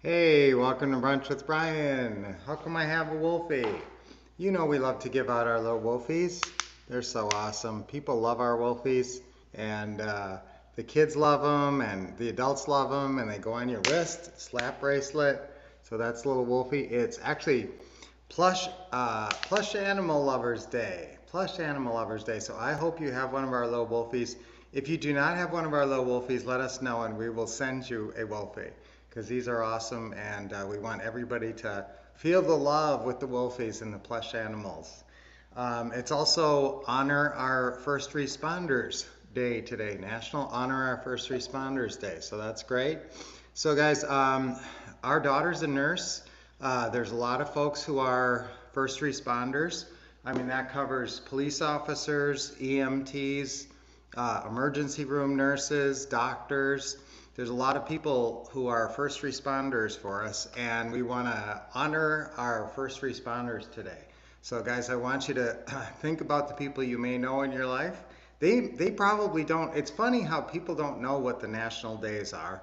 Hey, welcome to Brunch with Brian. How come I have a wolfie? You know we love to give out our little wolfies. They're so awesome. People love our wolfies, and the kids love them, and the adults love them, and they go on your wrist, slap bracelet. So that's little wolfie. It's actually Plush Animal Lovers Day. Plush Animal Lovers Day. So I hope you have one of our little wolfies. If you do not have one of our little wolfies, let us know and we will send you a wolfie because these are awesome and we want everybody to feel the love with the wolfies and the plush animals. It's also Honor Our First Responders Day today, National Honor Our First Responders Day. So that's great. So guys, our daughter's a nurse. There's a lot of folks who are first responders. I mean, that covers police officers, EMTs, emergency room nurses, doctors. There's a lot of people who are first responders for us, and we want to honor our first responders today. So guys, I want you to think about the people you may know in your life. They probably don't. It's funny how people don't know what the national days are.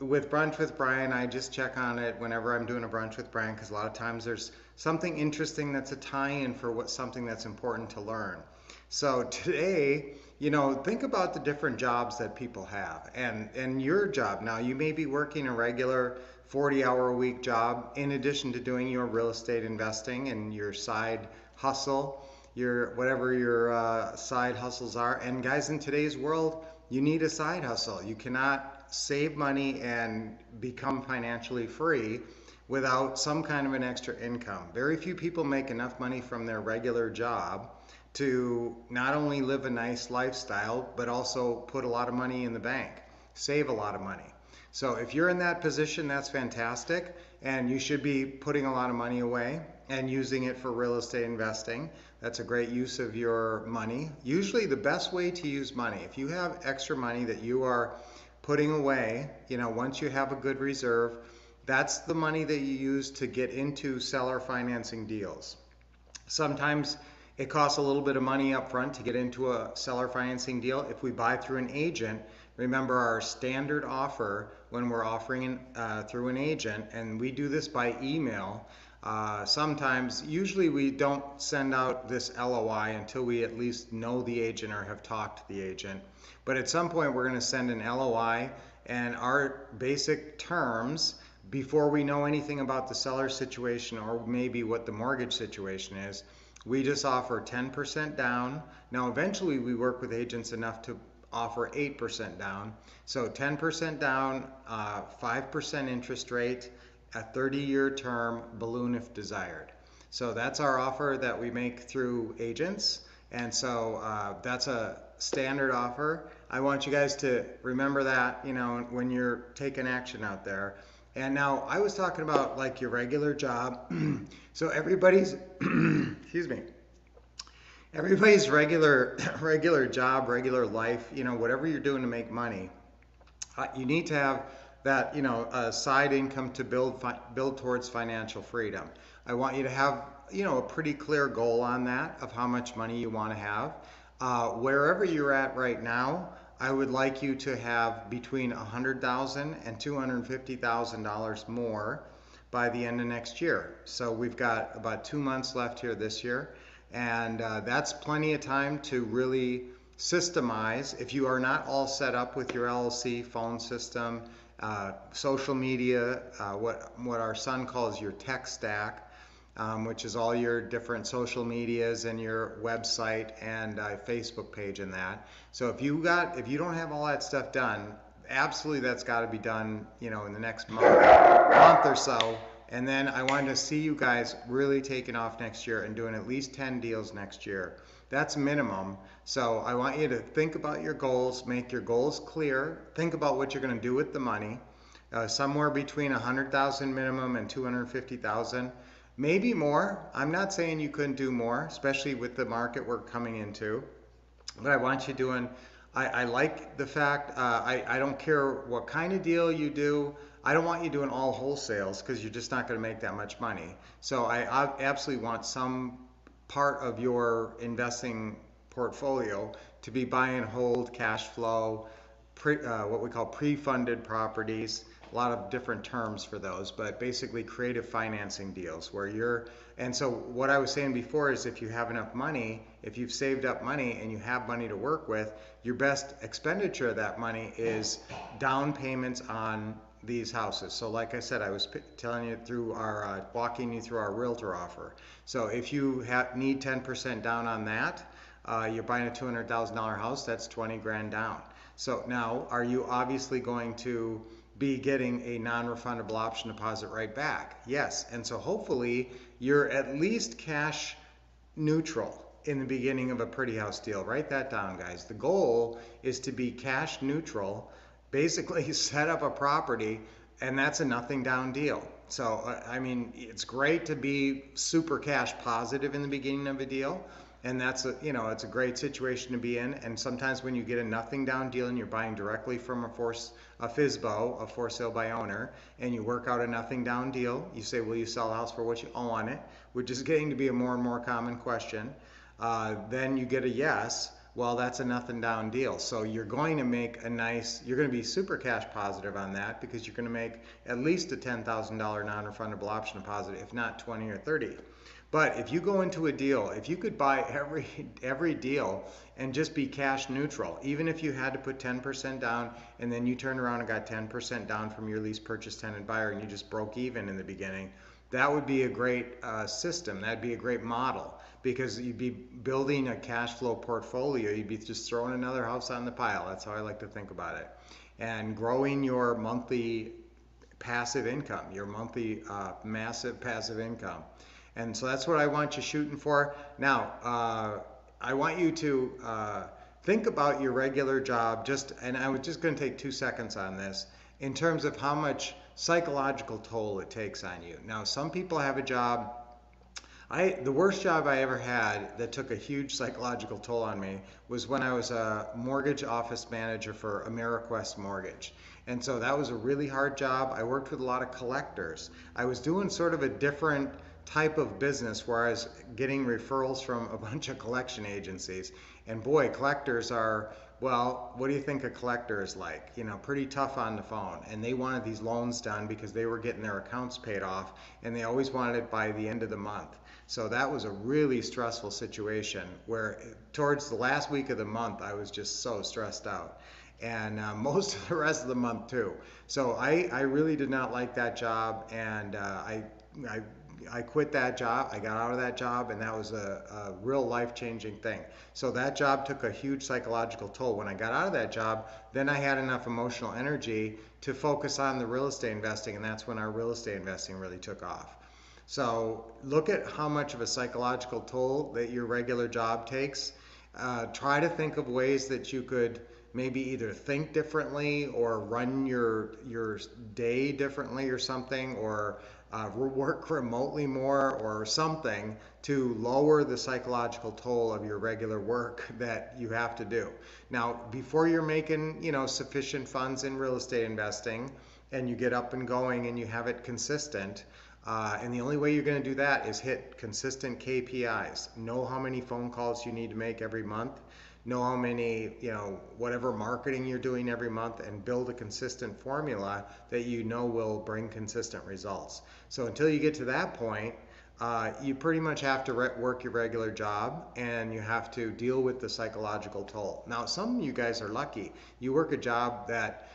With Brunch with Brian, I just check on it whenever I'm doing a Brunch with Brian because a lot of times there's something interesting that's a tie-in for something that's important to learn. So today, think about the different jobs that people have and your job. Now, you may be working a regular 40-hour-a-week job in addition to doing your real estate investing and your side hustle, whatever your side hustles are. And guys, in today's world, you need a side hustle. You cannot save money and become financially free without some kind of an extra income. Very few people make enough money from their regular job to not only live a nice lifestyle, but also put a lot of money in the bank, save a lot of money. So if you're in that position, that's fantastic, and you should be putting a lot of money away and using it for real estate investing. That's a great use of your money. Usually the best way to use money, if you have extra money that you are putting away, once you have a good reserve, that's the money that you use to get into seller financing deals. Sometimes it costs a little bit of money up front to get into a seller financing deal. If we buy through an agent, remember our standard offer when we're offering through an agent, and we do this by email. Usually we don't send out this LOI until we at least know the agent or have talked to the agent. But at some point we're going to send an LOI and our basic terms before we know anything about the seller situation or maybe what the mortgage situation is. We just offer 10% down. Now eventually we work with agents enough to offer 8% down. So 10% down, 5% interest rate, a 30-year term, balloon if desired. So that's our offer that we make through agents. And so that's a standard offer. I want you guys to remember that, when you're taking action out there. And now I was talking about like your regular job. So everybody's, excuse me, everybody's regular job, regular life, whatever you're doing to make money, you need to have that, a side income to build towards financial freedom. I want you to have, a pretty clear goal on that of how much money you want to have. Wherever you're at right now, I would like you to have between $100,000 and $250,000 more by the end of next year. So we've got about 2 months left here this year, and that's plenty of time to really systemize. If you are not all set up with your LLC, phone system, social media, what our son calls your tech stack, which is all your different social medias and your website and Facebook page and that. So if you don't have all that stuff done, absolutely that's got to be done, in the next month or so. And then I want to see you guys really taking off next year and doing at least 10 deals next year. That's minimum. So I want you to think about your goals, make your goals clear, think about what you're going to do with the money. Somewhere between 100,000 minimum and 250,000. Maybe more. I'm not saying you couldn't do more, especially with the market we're coming into. But I want you doing, I like the fact, I don't care what kind of deal you do. I don't want you doing all wholesales because you're just not going to make that much money. So I absolutely want some part of your investing portfolio to be buy and hold, cash flow, what we call pre-funded properties. A lot of different terms for those, but basically creative financing deals where you're, and so what I was saying before is if you have enough money, if you've saved up money and you have money to work with, your best expenditure of that money is down payments on these houses. So like I said, I was telling you through our, walking you through our realtor offer. So if you need 10% down on that, you're buying a $200,000 house, that's 20 grand down. So now, are you obviously going to be getting a non-refundable option deposit right back? Yes. And so hopefully you're at least cash neutral in the beginning of a pretty house deal. Write that down, guys. The goal is to be cash neutral, basically set up a property, and that's a nothing down deal. So, I mean, it's great to be super cash positive in the beginning of a deal, and that's a, you know, it's a great situation to be in. And sometimes when you get a nothing down deal and you're buying directly from a FSBO, a for sale by owner, and you work out a nothing down deal, you say, will you sell a house for what you owe on it, which is getting to be a more and more common question. Then you get a yes. Well, that's a nothing down deal. So you're going to make a nice, you're going to be super cash positive on that because you're going to make at least a $10,000 non-refundable option deposit, if not 20 or 30. But if you go into a deal, if you could buy every deal and just be cash neutral, even if you had to put 10% down and then you turned around and got 10% down from your lease purchase tenant buyer and you just broke even in the beginning, that would be a great system. That'd be a great model because you'd be building a cash flow portfolio. You'd be just throwing another house on the pile. That's how I like to think about it. And growing your monthly passive income, your monthly massive passive income. And so that's what I want you shooting for. Now, I want you to think about your regular job, and I was just going to take 2 seconds on this, in terms of how much psychological toll it takes on you. Now, some people have a job. The worst job I ever had that took a huge psychological toll on me was when I was a mortgage office manager for AmeriQuest Mortgage. And so that was a really hard job. I worked with a lot of collectors. I was doing sort of a different type of business where I was getting referrals from a bunch of collection agencies. And boy, collectors are, well, what do you think a collector is like? You know, pretty tough on the phone. And they wanted these loans done because they were getting their accounts paid off, and they always wanted it by the end of the month. So that was a really stressful situation where towards the last week of the month, I was just so stressed out. And most of the rest of the month too. So I really did not like that job, and I quit that job. I got out of that job, and that was a real life-changing thing. So that job took a huge psychological toll. When I got out of that job, then I had enough emotional energy to focus on the real estate investing, and that's when our real estate investing really took off. So look at how much of a psychological toll that your regular job takes. Try to think of ways that you could maybe either think differently or run your day differently or something, or work remotely more or something to lower the psychological toll of your regular work that you have to do. Now, before you're making, you know, sufficient funds in real estate investing and you get up and going and you have it consistent, and the only way you're going to do that is hit consistent KPIs. Know how many phone calls you need to make every month. Know how many, you know, whatever marketing you're doing every month, and build a consistent formula that you know will bring consistent results. So until you get to that point, you pretty much have to work your regular job, and you have to deal with the psychological toll. Now, some of you guys are lucky. You work a job that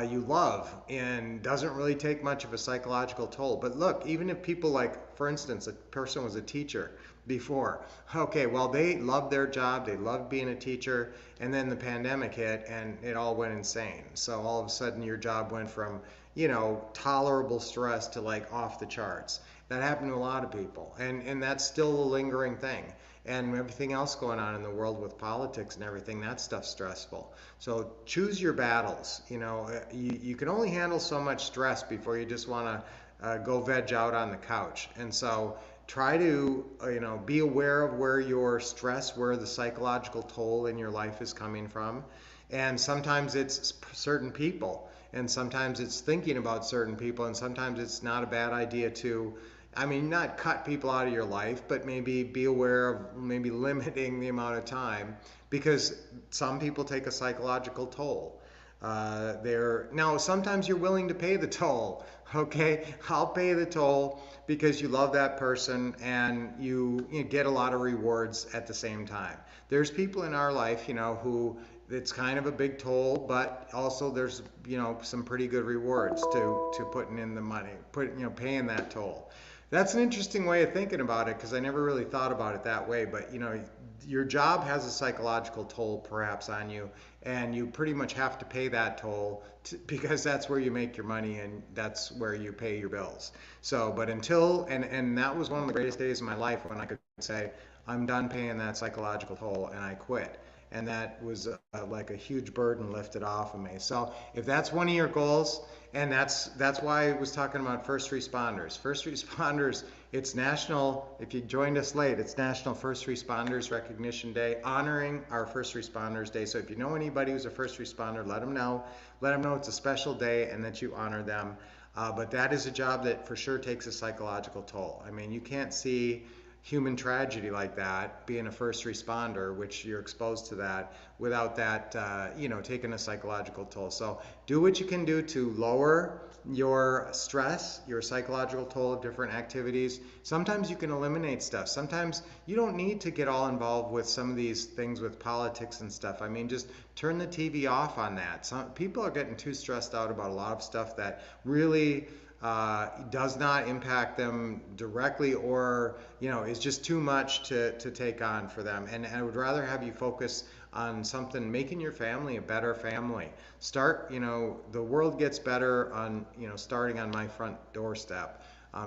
you love and doesn't really take much of a psychological toll. But look, even if people, like, for instance, a person was a teacher before. Okay, well, they loved their job, they loved being a teacher, and then the pandemic hit and it all went insane. So all of a sudden your job went from, you know, tolerable stress to like off the charts. That happened to a lot of people, and that's still a lingering thing. And everything else going on in the world with politics and everything, that stuff's stressful. So choose your battles. You know, you can only handle so much stress before you just want to go veg out on the couch. And so try to, you know, be aware of where your stress, where the psychological toll in your life is coming from. And sometimes it's certain people, and sometimes it's thinking about certain people, and sometimes it's not a bad idea to, I mean, not cut people out of your life, but maybe be aware of maybe limiting the amount of time, because some people take a psychological toll. Now sometimes you're willing to pay the toll. Okay, I'll pay the toll because you love that person and you get a lot of rewards at the same time. There's people in our life, who it's kind of a big toll, but also there's some pretty good rewards to putting in the money, paying that toll. That's an interesting way of thinking about it because I never really thought about it that way. But your job has a psychological toll perhaps on you, and you pretty much have to pay that toll because that's where you make your money and that's where you pay your bills. So, but and that was one of the greatest days of my life when I could say, I'm done paying that psychological toll and I quit. And that was like a huge burden lifted off of me. So if that's one of your goals, and that's why I was talking about first responders. First responders, it's national, if you joined us late, it's National First Responders Recognition Day, honoring our first responders day. So if you know anybody who's a first responder, let them know. Let them know it's a special day and that you honor them. But that is a job that for sure takes a psychological toll. I mean, you can't see human tragedy like that, being a first responder, which you're exposed to that, without that, taking a psychological toll. So do what you can do to lower your stress, your psychological toll of different activities. Sometimes you can eliminate stuff. Sometimes you don't need to get all involved with some of these things with politics and stuff. I mean, just turn the TV off on that. Some people are getting too stressed out about a lot of stuff that really does not impact them directly, or is just too much to take on for them. And I would rather have you focus on something making your family a better family. Start, the world gets better on starting on my front doorstep.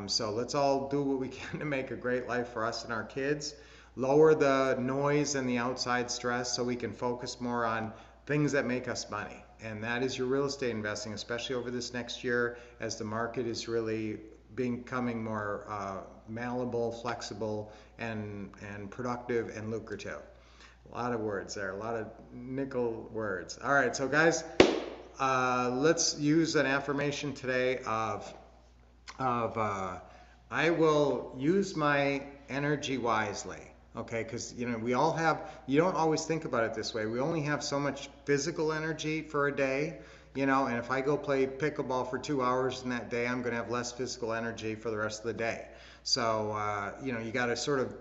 So let's all do what we can to make a great life for us and our kids. Lower the noise and the outside stress so we can focus more on things that make us money. And that is your real estate investing, especially over this next year as the market is really becoming more malleable, flexible, and productive and lucrative. A lot of words there, a lot of nickel words. All right, so guys, let's use an affirmation today of I will use my energy wisely. Okay, because we all have, you don't always think about it this way. We only have so much physical energy for a day, and if I go play pickleball for 2 hours in that day, I'm going to have less physical energy for the rest of the day. So, you got to sort of,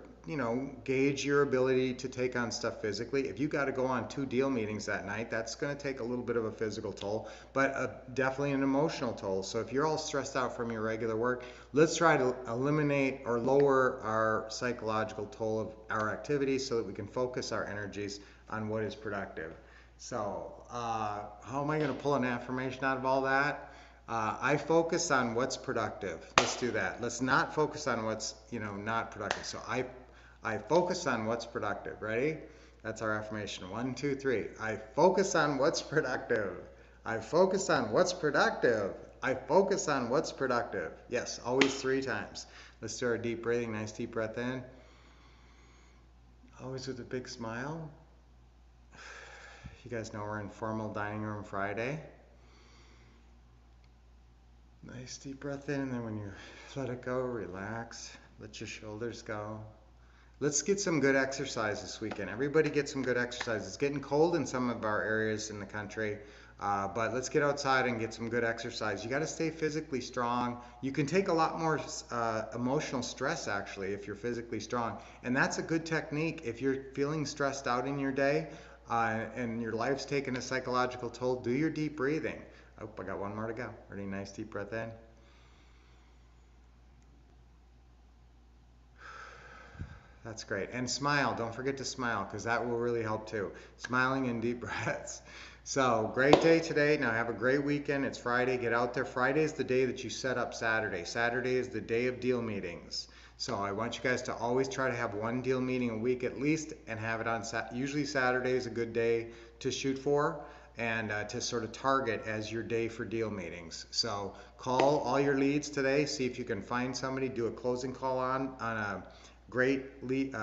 gauge your ability to take on stuff physically. If you got to go on 2 deal meetings that night, that's going to take a little bit of a physical toll, but definitely an emotional toll. So if you're all stressed out from your regular work, let's try to eliminate or lower our psychological toll of our activities so that we can focus our energies on what is productive. So how am I going to pull an affirmation out of all that? I focus on what's productive. Let's do that. Let's not focus on what's not productive. So I focus on what's productive. Ready? That's our affirmation. 1, 2, 3. I focus on what's productive. I focus on what's productive. I focus on what's productive. Yes, always 3 times. Let's do our deep breathing. Nice deep breath in. Always with a big smile. You guys know we're in Formal Dining Room Friday. Nice deep breath in, and then when you let it go, relax. Let your shoulders go. Let's get some good exercise this weekend. Everybody get some good exercise. It's getting cold in some of our areas in the country, but let's get outside and get some good exercise. You got to stay physically strong. You can take a lot more emotional stress, actually, if you're physically strong. And that's a good technique. If you're feeling stressed out in your day and your life's taking a psychological toll, do your deep breathing. Oh, I got one more to go. Ready? Nice deep breath in. That's great. And smile. Don't forget to smile because that will really help too. Smiling and deep breaths. So, great day today. Now have a great weekend. It's Friday. Get out there. Friday is the day that you set up Saturday. Saturday is the day of deal meetings. So I want you guys to always try to have 1 deal meeting a week at least and have it on usually Saturday is a good day to shoot for and to sort of target as your day for deal meetings. So call all your leads today. See if you can find somebody. Do a closing call on a great lead,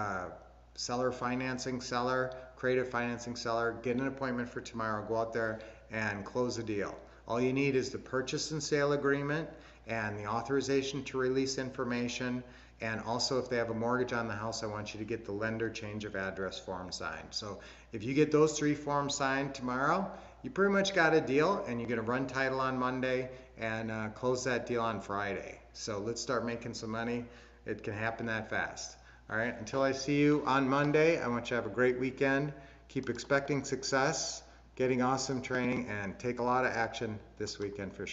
seller financing seller, creative financing seller. Get an appointment for tomorrow. Go out there and close a deal. All you need is the purchase and sale agreement and the authorization to release information. And also, if they have a mortgage on the house, I want you to get the lender change of address form signed. So if you get those 3 forms signed tomorrow, you pretty much got a deal, and you're going to run title on Monday and close that deal on Friday. So let's start making some money. It can happen that fast. All right, until I see you on Monday, I want you to have a great weekend. Keep expecting success, getting awesome training, and take a lot of action this weekend for sure.